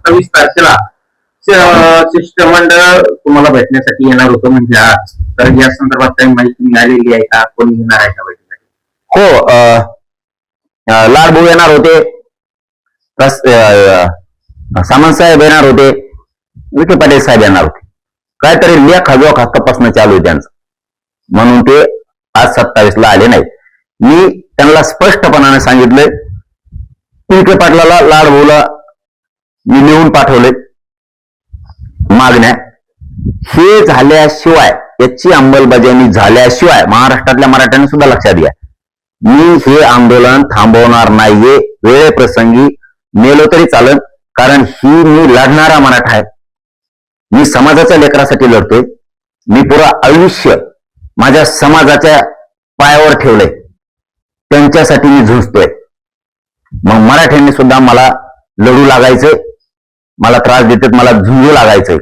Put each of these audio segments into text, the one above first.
27 तारखेला शिष्टमंडळ तुम्हाला भेटण्यासाठी येणार होतं म्हणजे आज, तर या संदर्भात काही माहिती मिळालेली आहे का? कोणी येणार आहे का बैठकीसाठी? हो, लाडभाऊ येणार होते, सामंत साहेब येणार होते, विखे पाटील साहेब येणार होते. काहीतरी लेखाजोखा तपासणं चालू आहे त्यांचं, म्हणून ते आज 27ला आले नाहीत. मी त्यांना स्पष्टपणाने सांगितलंय, विखे पाटलाला, लाडभाऊला मी लिहून पाठवले मागण्या. हे झाल्याशिवाय, याची अंमलबजावणी झाल्याशिवाय महाराष्ट्रातल्या मराठ्यांनी सुद्धा लक्षात घ्या, मी हे आंदोलन थांबवणार नाहीये. वेळेप्रसंगी मेलो तरी चालत, कारण ही मी लढणारा मराठा आहे. मी समाजाच्या लेकरासाठी लढतोय. मी पुरं आयुष्य माझ्या समाजाच्या पायावर ठेवलंय, त्यांच्यासाठी मी झुंजतोय. मग मराठ्यांनी सुद्धा मला लढू लागायचंय, मला त्रास देतात, मला झुंजू लागायचंय.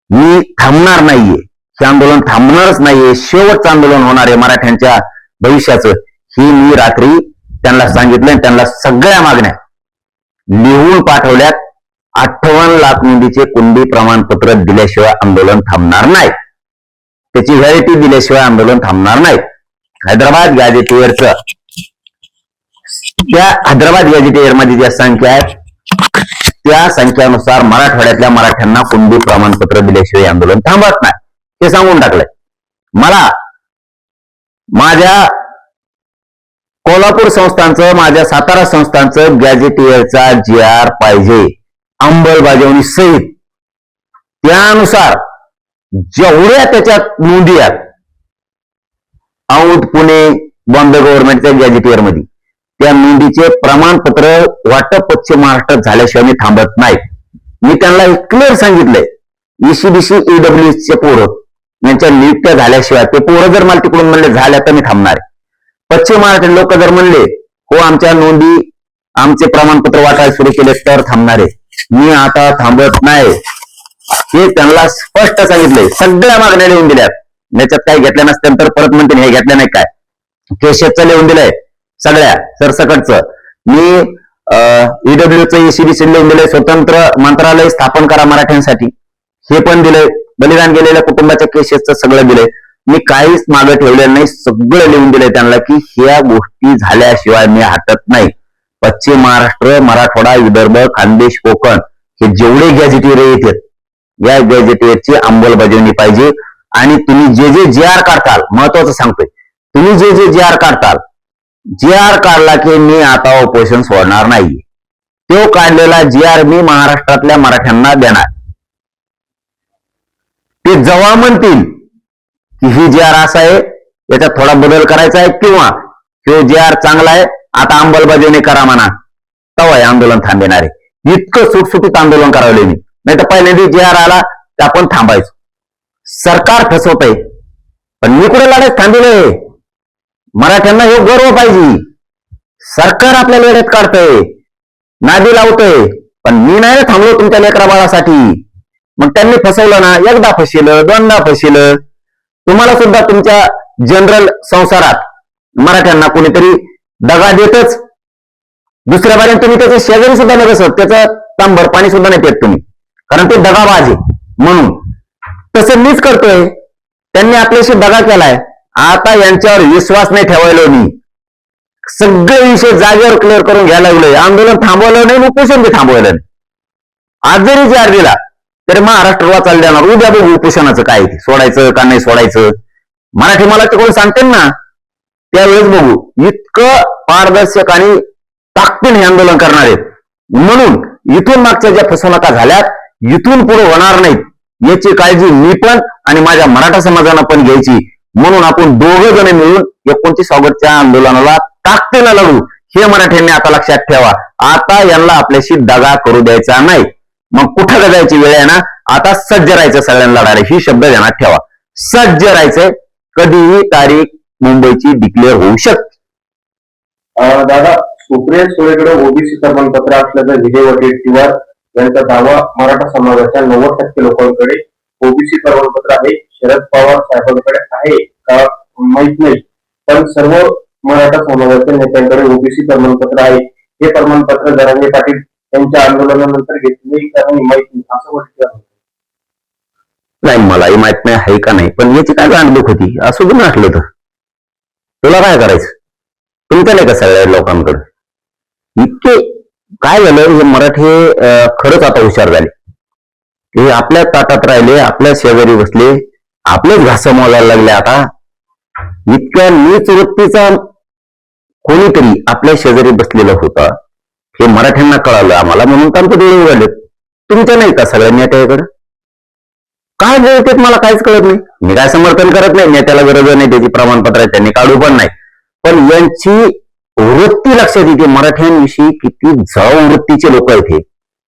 मी थांबणार नाहीये, हे आंदोलन थांबणारच नाहीये. शेवटचं आंदोलन होणार आहे मराठ्यांच्या भविष्याचं, ही मी रात्री त्यांना सांगितलं. त्यांना सगळ्या मागण्या लिहून पाठवल्यात. 58 लाख नोंदीचे कुंडी प्रमाणपत्र दिल्याशिवाय आंदोलन थांबणार नाही, त्याची व्हॅलिडिटी दिल्याशिवाय आंदोलन थांबणार नाही. हैदराबाद गॅझेटियरचं, त्या हैदराबाद गॅझेटियर मध्ये ज्या संख्या आहेत त्या संख्यानुसार मराठवाड्यातल्या मराठ्यांना कुंडी प्रमाणपत्र दिल्याशिवाय आंदोलन थांबत नाही, हे सांगून टाकलंय. मला माझ्या कोल्हापूर संस्थांचं, माझ्या सातारा संस्थांचं गॅझेटियरचा GR पाहिजे, अंमलबजावणी सहित. त्यानुसार जेवढ्या त्याच्यात नोंदी आहेत, औंध, पुणे, बॉम्बे गव्हर्नमेंटच्या गॅझेटियर मध्ये, त्या नोंदीचे प्रमाणपत्र वाटप पश्चिम महाराष्ट्रात झाल्याशिवाय मी थांबत नाही. मी त्यांना क्लिअर सांगितलंय, ECBC EWSचे पोरं यांच्या नियुक्त्या झाल्याशिवाय, ते पोरं जर मला तिकडून म्हणले झाल्या तर मी थांबणार आहे. पश्चिम महाराष्ट्र लोक जर म्हणले हो आमच्या नोंदी, आमचे प्रमाणपत्र वाटायला सुरू केले तर थांबणार आहे. मी आता थांबत नाही, हे त्यांना स्पष्ट सांगितलंय. सगळ्या मागण्या लिहून दिल्यात. याच्यात काही घेतल्या नसत्या तर परत म्हणते हे घेतल्या नाही काय. केशेचं लिहून दिलंय, सगळ्या सरसकटचं. मी EWचं ECBC लिहून दिलंय, स्वतंत्र मंत्रालय स्थापन करा मराठ्यांसाठी, हे पण दिलंय. बलिदान गेलेल्या कुटुंबाच्या केसेसचं सगळं दिलंय. मी काहीच मागं ठेवलेलं नाही, सगळं लिहून दिलंय त्यांना की ह्या गोष्टी झाल्याशिवाय मी हटत नाही. पश्चिम महाराष्ट्र, मराठवाडा, विदर्भ, खानदेश, कोकण हे जेवढे गॅझेटियर येतात, या गॅझेटियरची अंमलबजावणी पाहिजे. आणि तुम्ही जे जे GR काढताल, महत्वाचं सांगतोय, तुम्ही जे जे GR काढताल, GR काढला की मी आता उपोषण सोडणार नाही. तो काढलेला GR मी महाराष्ट्रातल्या मराठ्यांना देणार. ते जेव्हा म्हणतील की ही GR असा आहे, याच्यात थोडा बदल करायचा आहे, किंवा तो GR चांगला आहे, आता अंमलबजावणी करा म्हणा, तेव्हा हे आंदोलन थांबणार आहे. इतकं सुटसुटीत आंदोलन करावले मी. नाही तर पहिल्यांदा GR आला तर आपण थांबायचो. सरकार फसवत आहे, पण मी कुठे लढाईत थांबले. मराठ्यांना हे गर्व पाहिजे. सरकार आपल्या लढ्यात काढतंय, नादी लावतंय, पण मी नाही थांबलो तुमच्या लेकरा बाळासाठी. मग त्यांनी फसवलं ना, एकदा फसिलं, दोनदा फसिलं. तुम्हाला सुद्धा तुमच्या जनरल संसारात मराठ्यांना कोणीतरी दगा देतच. दुसऱ्या बाजूने तुम्ही त्याचे शेजारी सुद्धा नाही बसत, त्याचं तांबर पाणी सुद्धा नाही पेत तुम्ही, कारण ते दगाबाज आहे. म्हणून तसं मीच करतोय. त्यांनी आपल्याशी दगा केलाय, आता यांच्यावर विश्वास नाही ठेवायला. मी सगळे विषय जागेवर क्लिअर करून घ्यायला लागलोय. आंदोलन थांबवलं नाही, उपोषण बी थांबवलं नाही. आज जरी GR दिला तरी महाराष्ट्राला चालू देणार. उद्या बघू उपोषणाचं काय, सोडायचं का नाही सोडायचं. मराठी मला तिकडून सांगतील ना, त्यावेळेस बघू. इतकं पारदर्शक आणि ताकदीने हे आंदोलन करणार आहेत. म्हणून इथून मागच्या ज्या फसवणुका झाल्यात, इथून पुढे होणार नाहीत, याची काळजी मी पण आणि माझ्या मराठा समाजानं पण घ्यायची. म्हणून आपण दोघं जण मिळून 29 ऑगस्टच्या आंदोलनाला ताकदीनं लढू, हे मराठ्यांनी आता लक्षात ठेवा. आता यांना आपल्याशी दगा करू द्यायचा नाही. मग कुठं जगायची वेळ आहे ना, आता सज्ज राहायचं सगळ्यांना लढायला. ही शब्द ध्यानात ठेवा, सज्ज राहायचंय. कधीही तारीख मुंबईची डिक्लेअर होऊ शकते. दादा, सुप्रिया सुळेकडे ओबीसी प्रमाणपत्र असल्याचा विजय वडेट्टीवार यांचा दावा. मराठा समाजाच्या 90% लोकांकडे ओबीसी प्रमाणपत्र आहे. शरद पवार साहेबांकडे आहे का माहित नाही, पण सर्व मराठा समाजाच्या नेत्यांकडे ओबीसी प्रमाणपत्र आहे. हे प्रमाणपत्र जरांगे पाटील त्यांच्या आंदोलनानंतर घेतली का नाही माहिती असं वाटतं. नाही मलाही माहित नाही आहे का नाही, पण याची काय जाणीव होती असं बी नसलं तर तुला काय करायचं. तुमचं नाही का सगळ्या लोकांकडे इतके काय झालं. हे मराठी खरंच आता हुशार झाले. हे आपल्या ताटात राहिले, आपल्या शेजारी बसले, आपलेच घास मोलायला लागले. आता इतक्या नीच वृत्तीचा कोणीतरी आपल्या शेजारी बसलेला होता हे मराठ्यांना कळालं आम्हाला, म्हणून त्यांचं डोळे उघडले. तुमच्या नाही का सगळ्या नेत्याकडे काय बोलतात मला काहीच कळत नाही. मी काय समर्थन करत नाही, नेत्याला गरज नाही, त्याची प्रमाणपत्र आहे त्यांनी काढू पण नाही. पण यांची वृत्ती लक्षात येते. मराठ्यांविषयी किती जळाऊ वृत्तीचे लोक आहेत हे,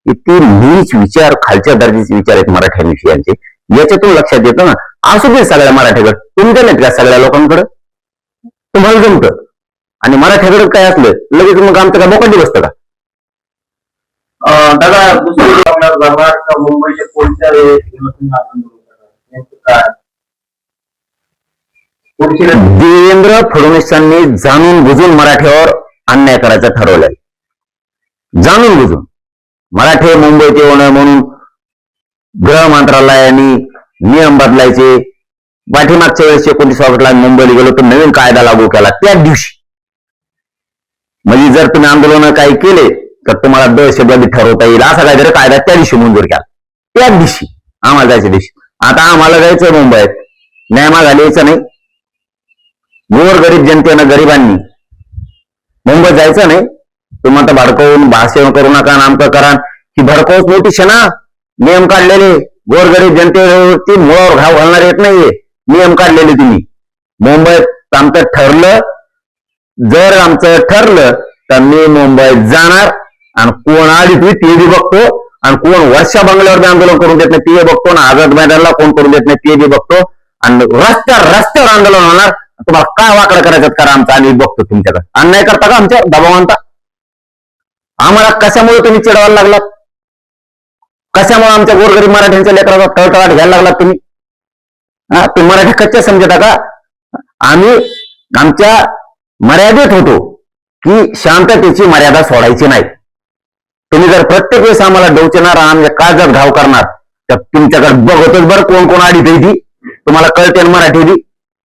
किती नीच विचार, खालच्या दर्जाचे विचार आहेत मराठ्यांविषयी यांचे. याच्यातून लक्षात येतं ना. असू दे सगळ्या मराठ्याकडे, तुमच्या नाहीत का सगळ्या लोकांकडे, तुम्हाला जमतं. आणि मराठ्याकडे काय असलं लगेच मग आमचं काय बोकांडी बसतं का. दादा दुसरी आपल्याला जाणार का मुंबईच्या कोणत्या काय पुढची देवेंद्र फडणवीसांनी जाणून बुजून मराठ्यावर अन्याय करायचं ठरवलंय. जाणून बुजून मराठे मुंबईत येऊ नये म्हणून गृह मंत्रालयाने नियम बदलायचे. पाठीमागच्या वेळेस 19 मुंबईला गेलो तर नवीन कायदा लागू केला त्याच दिवशी. म्हणजे जर तुम्ही आंदोलन काही केले तर तुम्हाला दहशतवादी ठरवता येईल असा काहीतरी कायदा त्या दिवशी मंजूर केला. त्याच दिवशी आम्हाला जायच्या दिवशी. आता आम्हाला जायचंय मुंबईत, न्याय मागायला यायचं नाही. गोर गरीब जनतेनं, गरिबांनी मुंबईत जायचं नाही. तुम्ही आता भडकवून भाषण करू नका, नामकं करा ही भडकवूच नोटीस आहे ना. नियम काढलेले गोरगरीब जनतेवरती मुळावर घाव घालणार येत नाहीये. नियम काढलेले तुम्ही. मुंबईत आमचं ठरलं, जर आमचं ठरलं तर मी मुंबईत जाणार आणि कोण आली ते बी बघतो आणि कोण वर्षा बंगल्यावर आंदोलन करून देत नाही ते बघतो ना. आझाद मैदानाला कोण करून देत नाही ते बी बघतो. आणि रस्त्यावर आंदोलन होणार. तुम्हाला काय वाकडं करायचं करा आमचं, आम्ही बघतो तुमच्याकडे. अन्याय करता का आमच्या दबाव आणता. आम्हाला कशामुळे तुम्ही चिडवायला लागलात, कशामुळे आमच्या गोरगरीब मराठ्यांच्या लेकराचा तळतळाट घ्यायला लागलात तुम्ही. ते मराठी कच्चे समजता का. आम्ही आमच्या मर्यादेत होतो की शांततेची मर्यादा सोडायची नाही. तुम्ही जर प्रत्येक वेळेस आम्हाला डोचणार, आमच्या काळजात घाव करणार तर तुमच्याकडे बघतच बरं कोण कोण आली ती तुम्हाला कळते मराठी बी.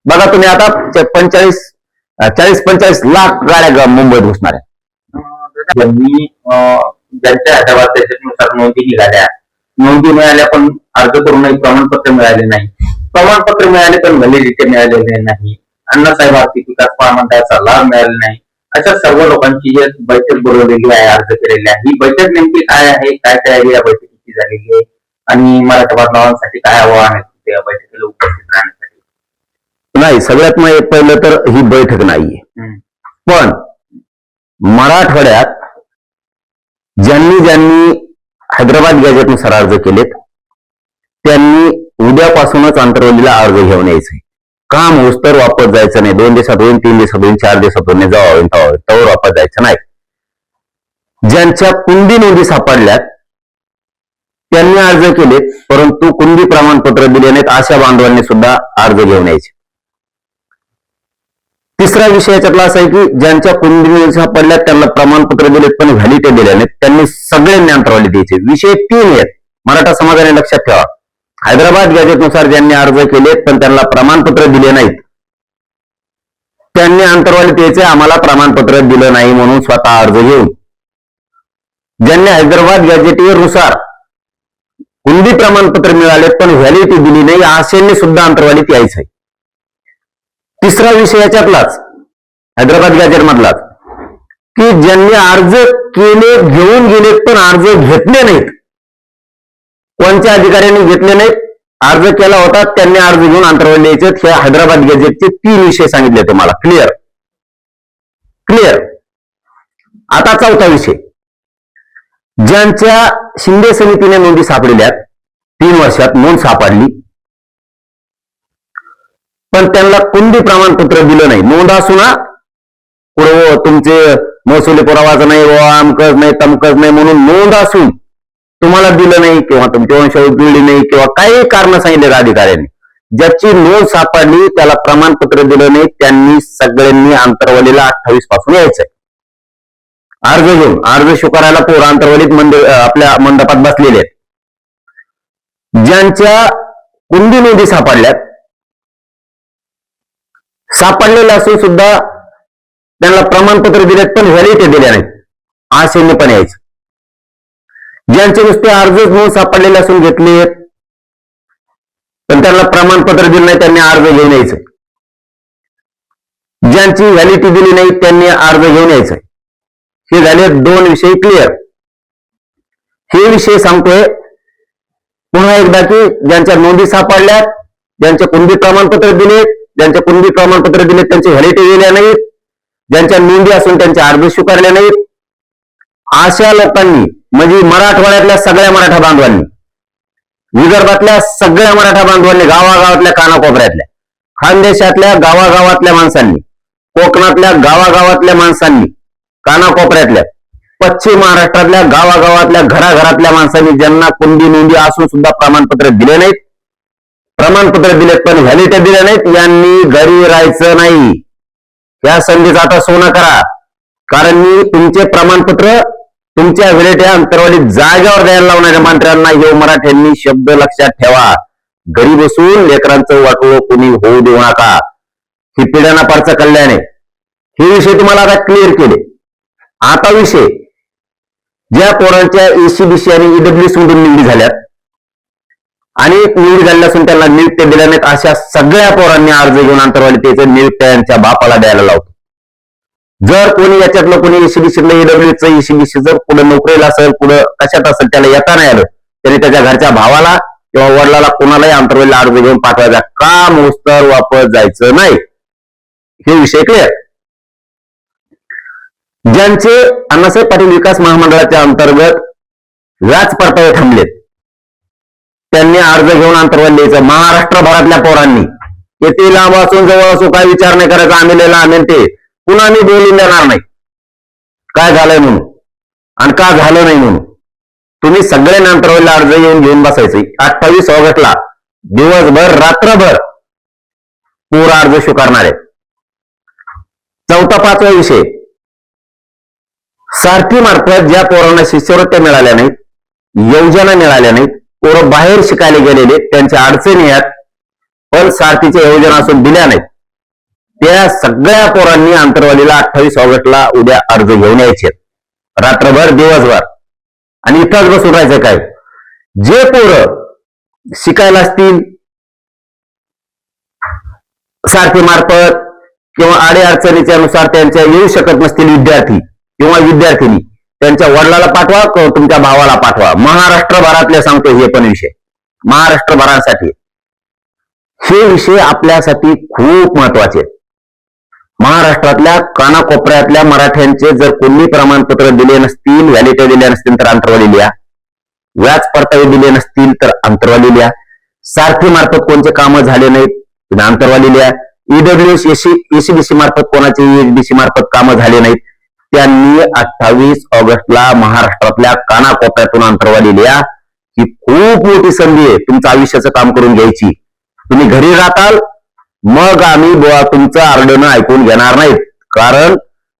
बघा तुम्ही आता 40-45 लाख गाड्या मुंबईत घुसणार आहे. त्यांनी ज्यांच्या हातावर त्याच्यानुसार नोंदी निघाल्या, नोंदी मिळाल्या पण अर्ज करूनही प्रमाणपत्र मिळाले नाही. प्रमाणपत्र मिळाले पण व्हॅलिडिटी मिळालेले नाही. अण्णासाहेब आर्थिक विकास महामंडळाचा लाभ मिळाला नाही. अशा सर्व लोकांची जी बैठक बोलवलेली आहे, अर्ज केलेली आहे, ही बैठक नेमकी काय आहे, काय तयारी या बैठकीची झालेली आहे आणि मराठा बांधवांसाठी काय आव्हान आहे या बैठकीला उपस्थित राहण्यासाठी. नाही, सगळ्यात पहिलं तर ही बैठक नाहीये. पण मराठवाड्यात ज्यांनी ज्यांनी हैदराबाद गॅजेटनुसार अर्ज केलेत त्यांनी उद्यापासूनच आंतरवलीला अर्ज घेऊन यायचे. काम होस तर वापस जायचं नाही. 2 दिवसात होईल, 3 दिवसात होईल, 4 दिवसात होईल, जेव्हा होईल तेव्हा होईल, तवर वापस जायचं नाही. ज्यांच्या कुंडी नोंदी सापडल्यात त्यांनी अर्ज केलेत परंतु कुंडी प्रमाणपत्र दिले नाहीत अशा बांधवांनी सुद्धा अर्ज घेऊन यायचे. तिसरा विषय याच्यातला असा आहे की ज्यांच्या कुंडी नोंदी सापडल्यात त्यांना प्रमाणपत्र दिलेत पण व्हॅलिडिटी दिले नाहीत त्यांनी सगळ्यांनी अंतरवाली द्यायचे. विषय 3 आहेत. मराठा समाजाने लक्षात ठेवा. हैदराबाद गॅजेटनुसार ज्यांनी अर्ज केलेत पण त्यांना प्रमाणपत्र दिले नाहीत त्यांनी अंतरवाली द्यायचे. आम्हाला प्रमाणपत्र दिलं नाही म्हणून स्वतः अर्ज घेऊन. ज्यांनी हैदराबाद गॅजेटनुसार कुंडी प्रमाणपत्र मिळाले पण व्हॅलिडिटी दिली नाही अशांनी सुद्धा अंतरवालीत यायचंय. तिसरा विषय याच्यातलाच हैदराबाद गॅजेट मधलाच की ज्यांनी अर्ज केले, घेऊन गेलेत पण अर्ज घेतले नाहीत. कोणत्या अधिकाऱ्यांनी घेतले नाहीत, अर्ज केला होता त्यांनी अर्ज घेऊन अंतरवाली यायचे. हे हैदराबाद गॅजेटचे 3 विषय सांगितले तुम्हाला. क्लिअर. आता चौथा विषय, ज्यांच्या शिंदे समितीने नोंदी सापडलेल्या 3 वर्षात नोंद सापडली पण त्यांना कुंडी प्रमाणपत्र दिलं नाही. नोंद असू ना पुढे तुमचे महसुली पुरावाचं नाही, आमकच नाही, तमकच नाही म्हणून नोंद असून तुम्हाला दिलं नाही किंवा तुमची वंशावळ जुळली नाही किंवा काही कारण सांगितले अधिकाऱ्यांनी, ज्याची नोंद सापडली त्याला प्रमाणपत्र दिलं नाही त्यांनी सगळ्यांनी अंतरवलीला 28 पासून यायचंय. अर्ज स्वीकारायला पोरं आंतरवालीत आपल्या मंडपात बसलेले आहेत. ज्यांच्या कुंडी नोंदी सापडलेल्या असून सुद्धा त्यांना प्रमाणपत्र दिलेत पण व्हॅलिडिटी दिल्या नाहीत, आशेने पण यायचं. ज्यांचे नुसते अर्ज म्हणून सापडलेले असून घेतले पण त्यांना प्रमाणपत्र दिलं नाही त्यांनी अर्ज घेऊन यायचं. ज्यांची व्हॅलिडिटी दिली नाही त्यांनी अर्ज घेऊन यायचं. हे झाले 2 विषय क्लिअर. हे विषय सांगतोय पुन्हा एकदा की ज्यांच्या नोंदी सापडल्यात, ज्यांच्या कुंडी प्रमाणपत्र दिलेत, ज्यांच्या कुंडी प्रमाणपत्र दिलेत त्यांची व्हॅलिडिटी दिल्या नाहीत, ज्यांच्या नोंदी असून त्यांचे अर्ज स्वीकारले नाहीत, अशा लोकांनी म्हणजे मराठवाड्यातल्या सगळ्या मराठा बांधवांनी, विदर्भातल्या सगळ्या मराठा बांधवांनी, गावागावातल्या कानाकोपऱ्यातल्या, खानदेशातल्या गावागावातल्या माणसांनी, कोकणातल्या गावागावातल्या माणसांनी, कानाकोपऱ्यातल्या, पश्चिम महाराष्ट्रातल्या गावागावातल्या घराघरातल्या माणसांनी ज्यांना कुंडी नोंदी असून सुद्धा प्रमाणपत्र दिले नाहीत, प्रमाणपत्र दिलेत पण व्हॅलिडिटी दिले नाहीत, यांनी घरी राहायचं नाही. या संधीचा आता सोनं करा. कारण मी तुमचे प्रमाणपत्र तुमच्या व्हॅलिडिटी अंतरवाली जागेवर द्यायला लावणाऱ्या मंत्र्यांना हे मराठ्यांनी शब्द लक्षात ठेवा. घरी बसून लेकरांचं वाटोळं कोणी होऊ देऊ नका. ही पिढ्याना पारचं कल्याण आहे. हे विषय तुम्हाला आता क्लिअर केले. आता विषय ज्या पोरांच्या एसीबीसी आणि ईडब्ल्यूएस मधून निवडी झाल्यात आणि निवडी झाल्या असून त्यांना नियुक्त्या दिल्या नाहीत अशा सगळ्या पोरांनी अर्ज घेऊन अंतरवालीतेचं नियुक्त्या यांच्या बापाला द्यायला लावतो. जर कोणी याच्यातलं कोणी एसीबीसीतलं ईडब्ल्यूएसचं एसीबीसी जर पुढे नोकरीला असेल, पुढे कशात असेल, त्याला येता नाही आलं त्याने त्याच्या घरच्या भावाला किंवा वडिलाला कोणालाही अंतरवालीला अर्ज घेऊन पाठवायचा. काम उस्तर वापस जायचं नाही. हे विषय क्लिअर. ज्यांचे अण्णासाहेब पाटील विकास महामंडळाच्या अंतर्गत व्याज परतावे थांबलेत त्यांनी अर्ज घेऊन अंतर्गत द्यायचं. महाराष्ट्रभरातल्या पोरांनी येथे लांब असून जवळ असो काय विचार नाही करायचा. आम्ही आणेल ते पुन्हा मी बोलून देणार नाही काय झालंय म्हणून आणि का झालं नाही म्हणून. तुम्ही सगळ्यांनी अंतर्गत अर्ज येऊन घेऊन बसायचे. 28 ऑगस्टला दिवसभर रात्रभर पूर्ण अर्ज स्वीकारणार आहे. 4था विषय सारथी मार्फत ज्या पोरांना शिष्यवृत्त्या मिळाल्या नाहीत, योजना मिळाल्या नाहीत, पोरं बाहेर शिकायला गेलेले त्यांच्या अडचणी आहेत पण सारथीच्या योजना असून दिल्या नाहीत, त्या सगळ्या पोरांनी अंतरवालीला 28 ऑगस्टला उद्या अर्ज घेऊन यायचे. रात्रभर दिवसभर आणि इथंच बसून राहायचं. काय जे पोरं शिकायला असतील सारथी मार्फत किंवा अडी अडचणीच्या नुसार त्यांच्या येऊ शकत नसतील विद्यार्थी किंवा विद्यार्थिनी त्यांच्या वडिलाला पाठवा किंवा तुमच्या भावाला पाठवा. महाराष्ट्रभरातले सांगतो हे पण विषय महाराष्ट्रभरासाठी हे विषय आपल्यासाठी खूप महत्वाचे आहेत. महाराष्ट्रातल्या कानाकोपऱ्यातल्या मराठ्यांचे जर कोणी प्रमाणपत्र दिले नसतील, व्हॅलिडिटी दिल्या नसतील तर अंतरवाली लिहा. व्याज परतावे दिले नसतील तर अंतरवाली लिहा. सारथी मार्फत कोणते कामं झाले नाहीत अंतरवाली लिहा. ईडब्ल्यूएस एसीबीसी मार्फत कोणाचे एसबीसी मार्फत कामं झाले नाहीत त्यांनी 28 ऑगस्टला महाराष्ट्रातल्या कानाकोपऱ्यातून अंतरवाली लिहा. ही खूप मोठी संधी आहे तुमचं आयुष्याचं काम करून घ्यायची. तुम्ही घरी राहताल मग आम्ही बुवा तुमचं आरडणं ऐकून घेणार नाहीत. कारण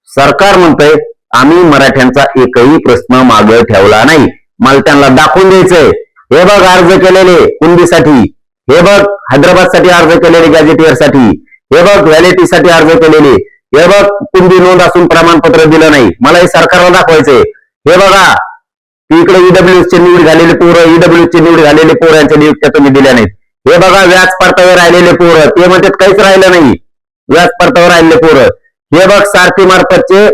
सरकार म्हणतंय आम्ही मराठ्यांचा एकही प्रश्न मागे ठेवला नाही. मला त्यांना दाखवून द्यायचंय. हे बघ अर्ज केलेले कुंडीसाठी, हे बघ हैदराबादसाठी अर्ज केलेले गॅजेटियरसाठी, हे बघ व्हॅलिडिटीसाठी अर्ज केलेले, हे बघ कुंडी नोंद असून प्रमाणपत्र दिलं नाही. मला हे सरकारला दाखवायचंय. हे बघा इकडे ईडब्ल्यूएसची निवड झालेले पोरं, ईडब्ल्यूएसची निवड झालेले पोरं यांच्या नियुक्त्या तुम्ही दिल्या नाहीत. हे बघा व्याज परतावे राहिलेले पोरं, ते म्हणतात काहीच राहिलं नाही व्याज परतावे राहिलेले पोरं. हे बघ सारथी मार्फतचे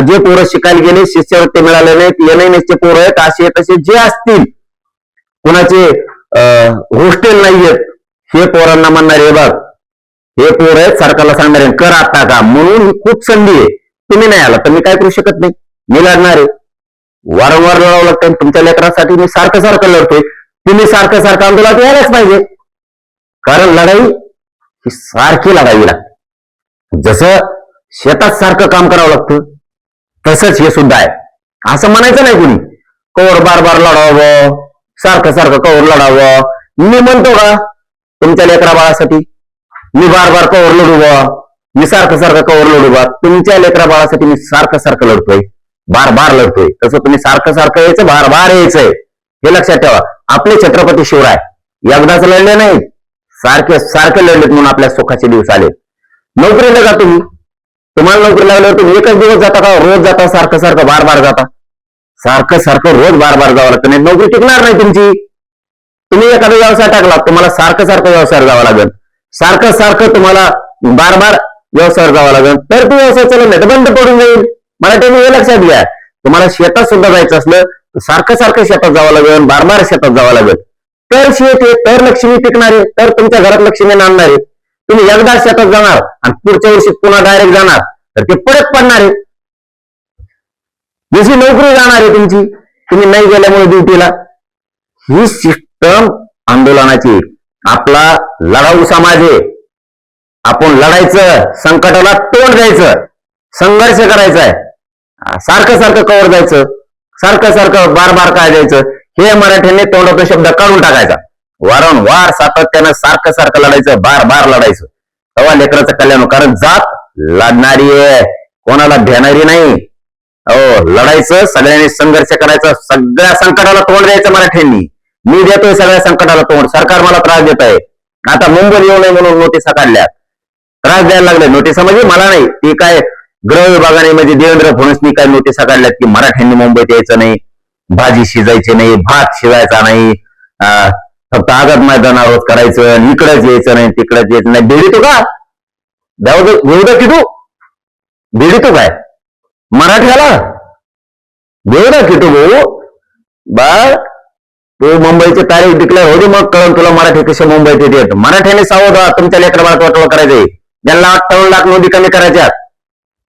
जे पोरं शिकायला गेले शिष्यवृत्ती मिळाले नाहीत, एनआयएसचे पोरं आहेत, असे तसे जे असतील कुणाचे हॉस्टेल नाहीयेत हे पोरांना म्हणणार हे बघ हे पोरं आहेत सरकारला सांगणार कर आता का. म्हणून ही खूप संधी आहे. तुम्ही नाही आला तर मी काय करू शकत नाही. मी लढणार आहे. वारंवार लढावं लागतं. तुमच्या लेकरांसाठी मी सारखं लढतोय. तुम्ही सारखं आंदोलनात यायलाच पाहिजे. कारण लढाई ही सारखी लढावी लागते. जसं शेतात सारखं काम करावं लागतं तसंच हे सुद्धा आहे. असं म्हणायचं नाही कुणी कवर बार लढावं, सारखं कवर लढावं. मी म्हणतो का तुमच्या लेकरा बाळासाठी मी बार कवर लढू बा, मी सारखं कवर लढू बा. तुमच्या लेकरा बाळासाठी मी सारखं लढतोय. बार बार लढतोय, तसं तुम्ही सारखं सारखं यायचं, बार बार यायचंय. हे लक्षात ठेवा. आपले छत्रपती शिवराय एकदाच लढले नाही, सारखे सारखे लढलेत म्हणून आपल्या सुखाचे दिवस आले. नोकरीला जा तुम्ही, तुम्हाला नोकरी लागल्यावर तुम्ही एकच दिवस जाता का? रोज जाता, सारखं सारखं बार बार जाता? सारखं सारखं रोज बार बार जावं लागतं, नाही नोकरी टिकणार नाही तुमची. तुम्ही एखादा व्यवसाय टाकला, तुम्हाला सारखं सारखं व्यवसायावर जावं लागेल, सारखं सारखं तुम्हाला बार बार व्यवसायावर जावं लागेल, तर तो व्यवसाय चालत नाही तर बंद पडून जाईल. मराठ्यांनी हे लक्षात घ्या. तुम्हाला शेतात सुद्धा जायचं असलं तर सारखं सारखं शेतात जावं लागेल, बार बार शेतात जावं लागेल, तर शेत आहे, तर लक्ष्मी टिकणार आहे, तर तुमच्या घरात लक्ष्मी नांदणार आहे. तुम्ही एकदा शेतात जाणार आणि पुढच्या वर्षी पुन्हा डायरेक्ट जाणार तर ते परत पडणार आहे. जशी नोकरी जाणार आहे तुमची, तुम्ही नाही गेल्यामुळे ड्युटीला. ही सिस्टम आंदोलनाची. आपला लढाऊ समाज आहे, आपण लढायचं, संकटाला तोंड द्यायचं, संघर्ष करायचा आहे. सारखं सारखं कवर जायचं, सारखं सारखं बार बार काय द्यायचं, हे मराठ्यांनी तोंडाचा शब्द काढून टाकायचा. वारंवार सातत्यानं सारखं सारखं लढायचं, बार बार लढायचं, तेव्हा लेकराचं कल्याण. कारण जात लढणारी आहे, कोणाला भेणारी नाही. हो, लढायचं, सगळ्यांनी संघर्ष करायचा, सगळ्या संकटाला तोंड द्यायचं मराठ्यांनी. मी देतोय सगळ्या संकटाला तोंड, सरकार मला त्रास देत आहे. आता मुंबई येऊ नये म्हणून नोटिसा काढल्या, त्रास द्यायला लागले. नोटिसा म्हणजे मला नाही, ती काय गृह विभागाने म्हणजे देवेंद्र फडणवीसनी काय नोटिसा काढल्यात की मराठ्यांनी मुंबईत यायचं नाही, भाजी शिजायची नाही, भात शिजायचा नाही, फक्त आझाद मैदानावर करायचं, इकडेच यायचं नाही, तिकडेच यायचं नाही. बेडी तो का देऊ की तू बेडी तो काय मराठ्याला देऊ ना की तू भाऊ बा. तू मुंबईची तारीख डिक्लेअर होते, मग कळून तुला मराठी कसे मुंबईत येते. मराठ्याने सावध व्हा, तुमच्या लेकरा बाळात वाटोळ करायचंय. यांना 58 लाख नोंदी कमी करायच्यात.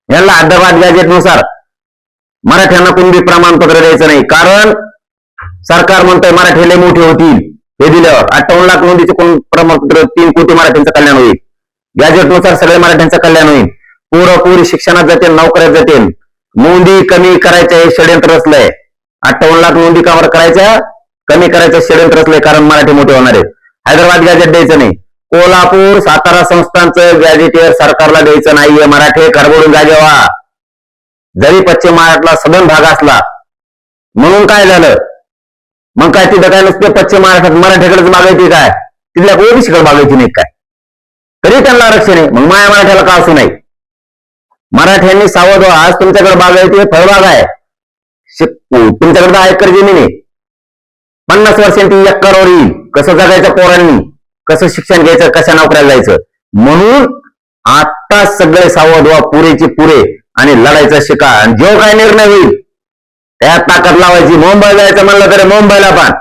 यांना हैदराबाद गॅजेटनुसार मराठ्यांना कुणबी प्रमाणपत्र द्यायचं नाही, कारण सरकार म्हणतंय मराठी लय मोठी होतील. हे दिल्यावर 58 लाख नोंदीचे कोण प्रमाणपत्र 3 कोटी मराठ्यांचं कल्याण होईल. गॅजेटनुसार सगळे मराठ्यांचं कल्याण होईल. पोरं शिक्षणात जातील, नोकऱ्यात जातील. नोंदी कमी करायच्या हे षडयंत्र रचलंय. 58 लाख नोंदी कावर करायच्या, कमी करायचं षडयंत्र रचलंय, कारण मराठी मोठे होणार आहेत. हैदराबाद गॅजेट द्यायचं नाही. कोल्हापूर सातारा संस्थांचं गॅजेटियर सरकारला द्यायचं नाहीये. मराठी खरबडून जागे व्हा. जरी पश्चिम महाराष्ट्राला सदन भाग असला म्हणून काय झालं, मग काय तिथं काय नसते. पश्चिम महाराष्ट्रात मराठ्याकडेच मागायची काय, तिथल्या ओबीसीकडे मागायची नाही काय, तरी त्यांना आरक्षण आहे. मग माया मराठ्याला का असू नाही. मराठ्यांनी सावध व्हा. आज तुमच्याकडे बागायती फळबाग आहे, तुमच्याकडे 10 एकर जमीन आहे, 50 वर्षांनी 1 एकरवर येईल. कसं जगायचं पोरांनी, कसं शिक्षण घ्यायचं, कशा नोकऱ्याला जायचं. म्हणून आता सगळे सावध व्हा, पुरेची पुरे, आणि लढायचं शिका. आणि जो काय निर्णय होईल त्यात ताकद लावायची. मुंबईला जायचं म्हणलं तरी मुंबईला पण,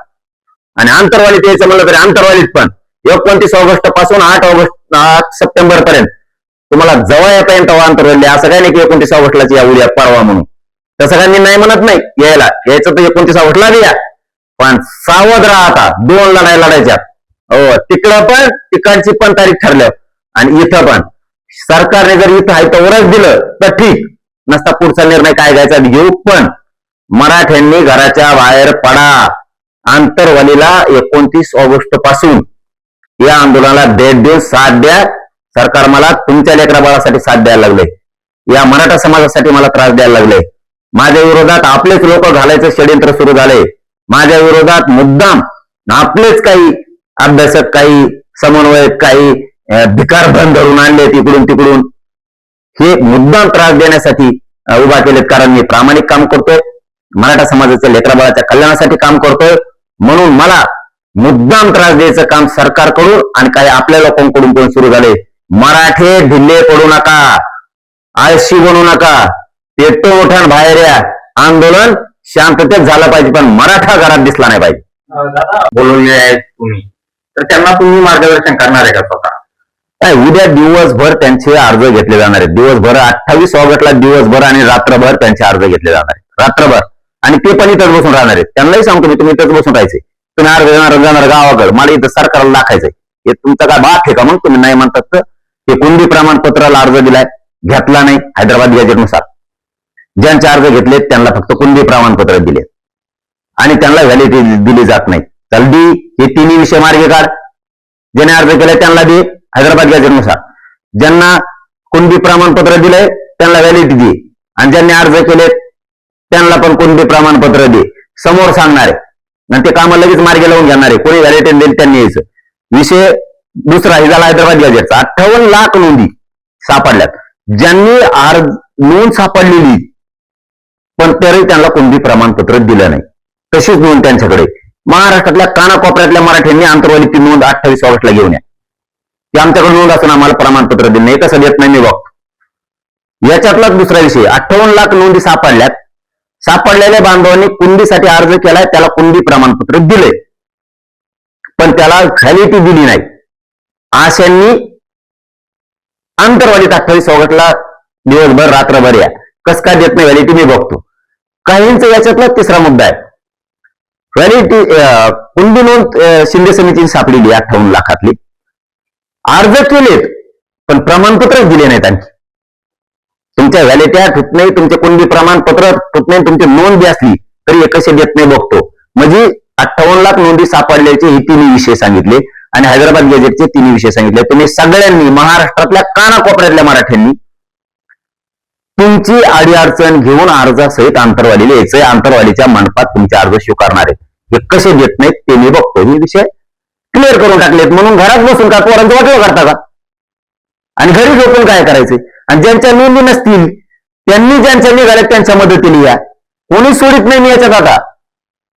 आणि आंतरवालीत यायचं म्हणलं तरी आंतरवालीत पण. 29 ऑगस्ट पासून 8 सप्टेंबर पर्यंत तुम्हाला जवळ येता येईल तेव्हा आंतरवाली. असं काय नाही की 29 ऑगस्टलाच या उद्या परवा म्हणून, तसं काही मी नाही म्हणत नाही. यायचं तर 29 ऑगस्टला या, पण सावध राहा. आता 2 लढाई लढायच्या. हो, तिकडं पण तिकडची पण तारीख ठरल्या, आणि इथं पण सरकारने जर इथं आहे तर दिलं तर ठीक, नसता पुढचा निर्णय काय घ्यायचा घेऊ. पण मराठ्यांनी घराच्या बाहेर पडा. आंतरवालीला 29 ऑगस्ट पासून या आंदोलनाला भेट देऊन साथ द्या. सरकार मला तुमच्या लेकरा बाळासाठी साथ द्यायला लागले, या मराठा समाजासाठी मला त्रास द्यायला लागले. माझ्या विरोधात आपलेच लोक घालायचं षडयंत्र सुरू झाले. माझ्या विरोधात मुद्दाम आपलेच काही अभ्यासक, काही समन्वयक, काही भिकार बंद धरून आणले तिकडून तिकडून. हे मुद्दाम त्रास देण्यासाठी उभा केलेत. कारण मी प्रामाणिक काम करतोय, मराठा समाजाच्या लेकराबाळाच्या कल्याणासाठी काम करतोय. म्हणून मला मुद्दाम त्रास द्यायचं काम सरकारकडून आणि काही आपल्या लोकांकडून पण सुरू झाले. मराठे ढिल्ले पडू नका, आळशी बनू नका, पेटो उठाण बाहेर या. आंदोलन शांततेत झालं पाहिजे, पण मराठा घरात दिसला नाही पाहिजे. दादा बोलवले आहेत तुम्ही, तर त्यांना तुम्ही मार्गदर्शन करणार आहे का स्वतः? काय उद्या दिवसभर त्यांचे अर्ज घेतले जाणार आहेत. दिवसभर 28 ऑगस्टला दिवसभर आणि रात्रभर त्यांचे अर्ज घेतले जाणार आहेत. रात्रभर, आणि ते पण इथंच बसून राहणार आहेत. त्यांनाही सांगतो मी, तुम्ही इथंच बसून राहायचे. तुम्ही अर्ज जाणार गावाकडे, मला इथं सरकारला दाखायचंय. हे तुमचं काय बात आहे का? मग तुम्ही नाही म्हणतात तर ते कुणबी प्रमाणपत्राला अर्ज दिलाय, घेतला नाही हैदराबाद गॅजेटनुसार. ज्यांचे अर्ज घेतलेत त्यांना फक्त कुणबी प्रमाणपत्र दिले आणि त्यांना व्हॅलिडिटी दिली जात नाही. जल्दी हे 3 विषय मार्गे काढ. ज्याने अर्ज केलाय त्यांना दे हैदराबाद गॅजेटनुसार. ज्यांना कुणबी प्रमाणपत्र दिलंय त्यांना व्हॅलिडिटी दे, आणि ज्यांनी अर्ज केले त्यांना पण कुणबी प्रमाणपत्र दे, समोर सांगणारे आणि ते कामं लगेच मार्गी लावून घेणारे, कोणी व्हॅलिडेशन देईल त्यांनी यायचं. विषय दुसरा हे झाला हैदराबाद गॅजेटचा. 58 लाख नोंदी सापडल्यात, ज्यांनी नोंद सापडलेली पण तरी त्यांना कोणती प्रमाणपत्र दिलं नाही, तशीच नोंद त्यांच्याकडे. महाराष्ट्रातल्या कानाकोपऱ्यातल्या मराठ्यांनी आंतरवालीची नोंद 28 ऑगस्टला घेऊन या, की आमच्याकडे नोंद असून आम्हाला प्रमाणपत्र दिलं नाही, कसं देत नाही मी बघतो. याच्यातलाच दुसरा विषय, 58 लाख नोंदी सापडल्यात, सापडलेल्या बांधवांनी कुंडीसाठी अर्ज केलाय, त्याला कुंडी प्रमाणपत्र दिले पण त्याला व्हॅलिडिटी दिली नाही. अशांनी आंतरवालीत 28 ऑगस्टला दिवसभर रात्रभर या, कस काय देत नाही व्हॅलिडिटी मी बघतो. काहींचा याच्यातला तिसरा मुद्दा आहे, व्हॅलिडिटी कुंडी नोंद शिंदे समितीने सापडलेली 58 लाखातली, अर्ज केलेत पण प्रमाणपत्र दिले नाहीत. आणखी तुमच्या व्हॅलिडिटी ठुत नाही, तुमचे कुंडी प्रमाणपत्र ठुत नाही, तुमची नोंद बी असली तरी हे कसे देत नाही बघतो. म्हणजे 58 लाख नोंदी सापडल्याचे हे तिन्ही विषय सांगितले आणि हैदराबाद गॅजेटचे तिन्ही विषय सांगितले. तुम्ही सगळ्यांनी महाराष्ट्रातल्या कानाकोपऱ्यातल्या मराठ्यांनी तुमची अडीअडचण घेऊन अर्जासहित आंतरवालीला यायचंय, आंतरवालीच्या मंडपात तुमचे अर्ज स्वीकारणार आहेत. हे कसे देत नाहीत ते मी बघतो. हे विषय क्लिअर करून टाकलेत. म्हणून घरात बसून का पोरांचं वाटलं करता का आणि घरी झोपून काय करायचंय. आणि ज्यांच्या नोंदी नसतील त्यांनी ज्यांच्या निघाल्यात त्यांच्या मदतीने या, कोणी सोडित नाही मी याच्यात. आता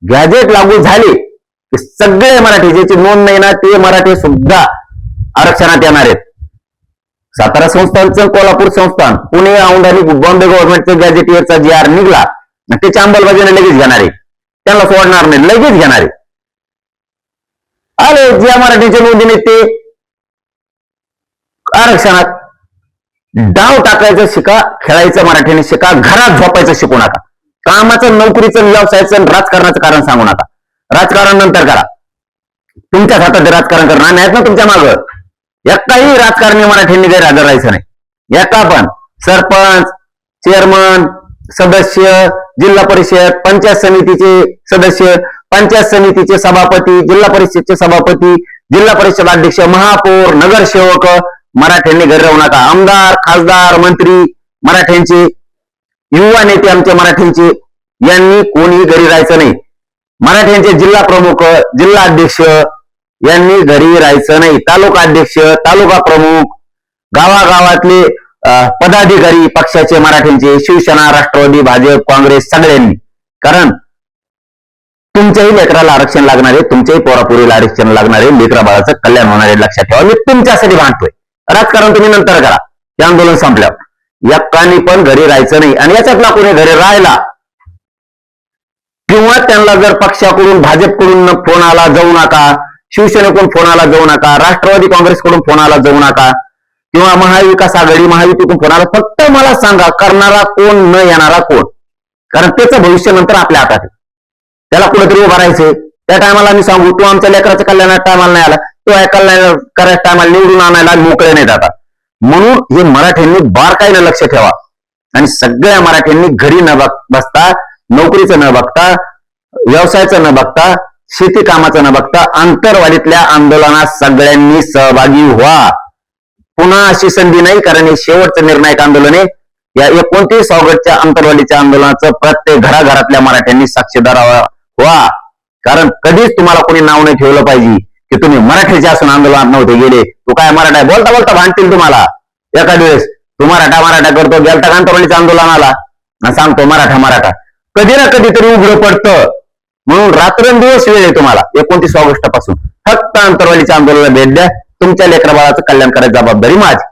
गॅजेट लागू झाले की सगळे मराठी ज्याची नोंद नाही ना ते मराठी सुद्धा आरक्षणात येणार आहेत. सातारा संस्थानचं, कोल्हापूर संस्थान, पुणे, औंध आणि बॉम्बे गव्हर्नमेंटचं गॅजेट इयरचा GR निघला त्याची अंमलबजावणी लगेच घेणार आहे, त्यांना सोडणार नाही, लगेच घेणार आहे. आले ज्या मराठीच्या नोंदी नाही ते आरक्षणात. डाव टाकायचं शिका, खेळायचं मराठीने शिका, घरात झोपायचं शिकू नका. कामाचं, नोकरीचं, व्यवसायाचं, राजकारणाचं कारण सांगू नका. राजकारण नंतर करा, तुमच्याच हातात राजकारण करणार नाहीत ना तुमच्या मागं. एकाही राजकारणी मराठ्यांनी गैरहजर राहायचं नाही. एका पण सरपंच, चेअरमन, सदस्य, जिल्हा परिषद, पंचायत समितीचे सदस्य, पंचायत समितीचे सभापती, जिल्हा परिषदचे सभापती, जिल्हा परिषद अध्यक्ष, महापौर, नगरसेवक मराठ्यांनी घरी राहू नका. आमदार, खासदार, मंत्री मराठ्यांचे, युवा नेते आमचे मराठ्यांचे, यांनी कोणी घरी राहायचं नाही. मराठ्यांचे जिल्हा प्रमुख, जिल्हा अध्यक्ष यांनी घरी राहायचं नाही. तालुका अध्यक्ष, तालुका प्रमुख, गावागावातले पदाधिकारी पक्षाचे मराठ्यांचे, शिवसेना, राष्ट्रवादी, भाजप, काँग्रेस सगळ्यांनी. कारण तुमच्याही लेकराला आरक्षण लागणार आहे, तुमच्याही पोरापोरीला आरक्षण लागणार आहे, लेकरा बाळाचं कल्याण होणार आहे, लक्षात ठेवा. मी तुमच्यासाठी भांडतोय. राजकारण तुम्ही नंतर करा, ते आंदोलन संपल्यावर. एकानी पण घरी राहायचं नाही. आणि याच्यातला कोणी घरी राहिला किंवा त्यांना जर पक्षाकडून, भाजपकडून फोन आला जाऊ नका, शिवसेनेकडून फोन आला जाऊ नका, राष्ट्रवादी काँग्रेसकडून फोन आला जाऊ नका, किंवा महाविकास आघाडी, महायुतीकडून फोन आला, फक्त मला सांगा करणारा कोण, न येणारा कोण. कारण त्याचं भविष्य नंतर आपल्या हातात आहे. त्याला कुठेतरी उभं राहायचंय. त्या टायमाला आम्ही सांगू तू आमच्या लेकराच्या कल्याणात टायमाला नाही आला, तो कल्याण करायच्या टायमाला निवडून आणायला मोकळे नाहीत आता. म्हणून हे मराठ्यांनी बारकाईनं लक्ष ठेवा आणि सगळ्या मराठ्यांनी घरी न बसता, नोकरीचं न बघता, व्यवसायाचं न बघता, शेती कामाचं न बघता आंतरवालीतल्या आंदोलनात सगळ्यांनी सहभागी व्हा. पुन्हा अशी संधी नाही, कारण हे शेवटचं निर्णायक आंदोलन आहे. या 29 ऑगस्टच्या आंतरवालीच्या आंदोलनाचं प्रत्येक घराघरातल्या मराठ्यांनी साक्षीदार व्हा. कारण कधीच तुम्हाला कोणी नाव नाही ठेवलं पाहिजे की तुम्ही मराठ्याचे असून आंदोलनात नव्हते गेले. तू काय मराठा आहे, बोलता बोलता भांडतील तुम्हाला. एका दिवस तू मराठा करतो, गेलता का आंतरवालीच्या आंदोलनाला, सांगतो मराठा मराठा, कधी ना कधीतरी उघडं पडतं. म्हणून रात्रंदिवस वेळ आहे तुम्हाला 29 ऑगस्ट पासून. फक्त आंतरवालीच्या आंदोलनाला भेट द्या. तुमच्या लेकरा बाळाचं कल्याण करायची जबाबदारी माझी.